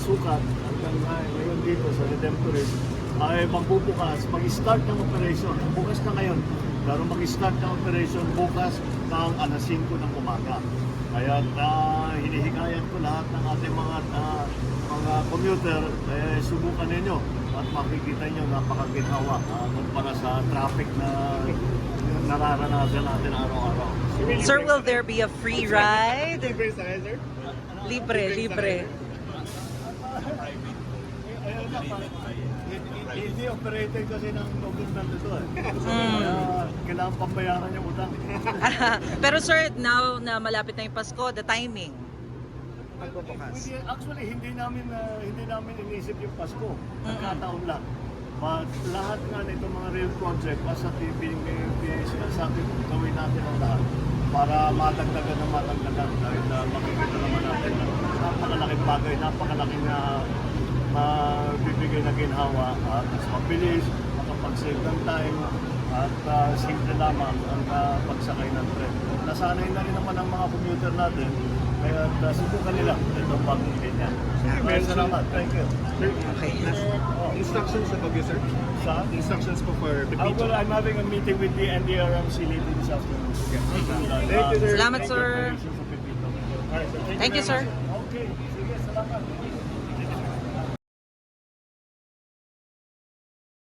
sukat hanggang ngayon dito sa Redemptorist ay magbubukas, mag-start ng operation. Bukas na ngayon, pero mag-start ng operation bukas ng alas 5 ng umaga. Kaya hinihikayat ko lahat ng ating mga commuter, subukan ninyo at makikita nyo napakaginhawa kumpara sa traffic na nararanasan natin araw-araw. Sir, will there be a free ride? Libre sa akin, sir? Libre. Hindi operated kasi ng government ito Kaya kailangan pambayaran yung utang. Pero sir, now na malapit na yung Pasko, the timing. Actually, hindi namin inisip yung Pasko. Nagkataon lang. But lahat nga nito mga rail project, basta sinasabi ko, gawin natin ang lahat para matagdagan ng matagdagan dahil makikita naman natin na napakalaking bagay, napakalaking bibigay na ginhawa at mas mabilis, makapag-save ng time at simple lamang ang pagsakay ng tren. Nasanay na rin naman ang mga commuter natin kaya subukan nila itong bagong linya. Salamat. Thank you. Okay. Instructions sa Baguio, sir? Sa? Instructions po for the Well, people. I'm having a meeting with the NDRMC later this afternoon. Thank you, sir. Salamat, sir. Thank you, Thank you, sir. Okay. Sige, salamat.